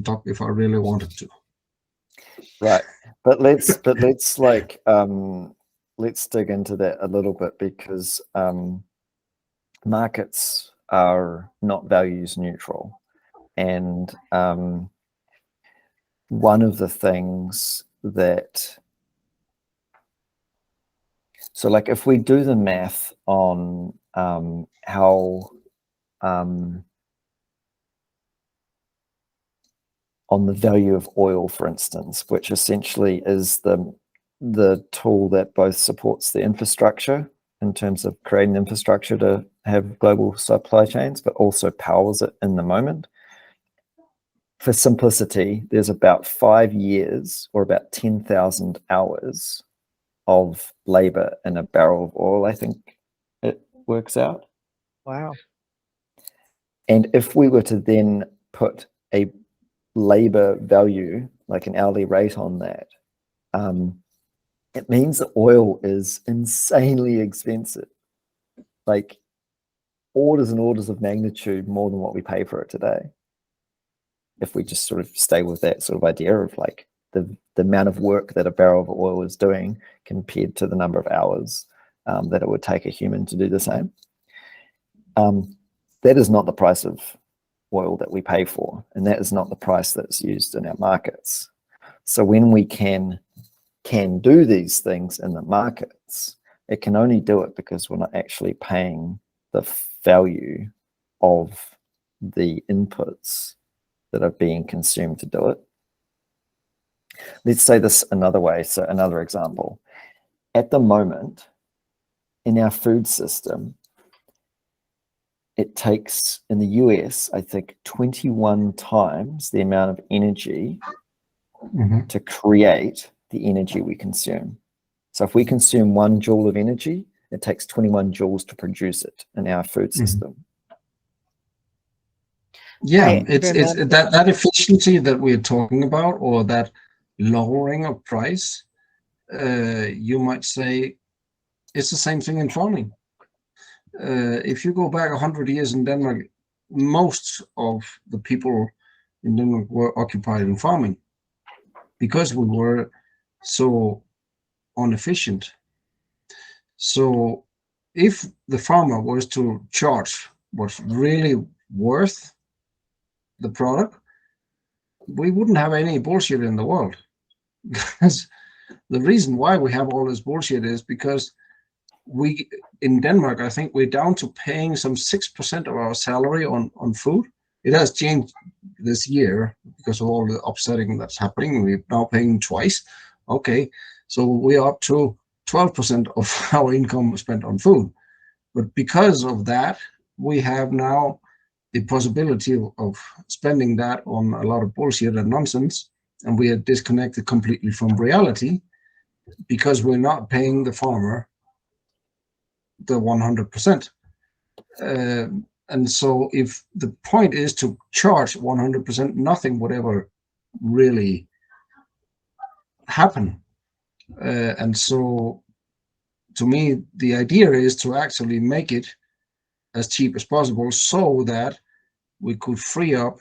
duck if I really wanted to. Right, but let's like let's dig into that a little bit, because markets are not values neutral, and one of the things that, so like if we do the math on how on the value of oil, for instance, which essentially is the tool that both supports the infrastructure in terms of creating infrastructure to have global supply chains, but also powers it in the moment. For simplicity, there's about 5 years or about 10,000 hours of labor in a barrel of oil, I think it works out. Wow. And if we were to then put a labor value, like an hourly rate on that, it means that oil is insanely expensive, like orders and orders of magnitude more than what we pay for it today. If we just sort of stay with that sort of idea of like the amount of work that a barrel of oil is doing compared to the number of hours that it would take a human to do the same. That is not the price of oil that we pay for, and that is not the price that's used in our markets. So when we can do these things in the markets, it can only do it because we're not actually paying the value of the inputs that are being consumed to do it. Let's say this another way. So another example, at the moment in our food system, it takes in the US, I think 21 times the amount of energy to create the energy we consume. So if we consume 1 joule of energy, it takes 21 joules to produce it in our food system. Yeah, it's that efficiency that we're talking about, or that lowering of price. You might say it's the same thing in farming. If you go back 100 years in Denmark, most of the people in Denmark were occupied in farming because we were so inefficient. So if the farmer was to charge what's really worth the product, we wouldn't have any bullshit in the world. Because the reason why we have all this bullshit is because we, in Denmark, I think we're down to paying some 6% of our salary on food. It has changed this year because of all the upsetting that's happening. We're now paying twice. Okay, so we're up to 12% of our income spent on food. But because of that, we have now the possibility of spending that on a lot of bullshit and nonsense, and we are disconnected completely from reality because we're not paying the farmer the 100%. And so if the point is to charge 100%, nothing would ever really happen. And so to me, the idea is to actually make it as cheap as possible so that we could free up,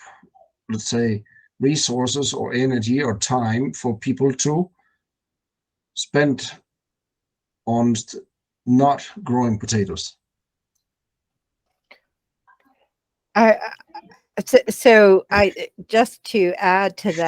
let's say, resources or energy or time for people to spend on not growing potatoes. So I just to add to that.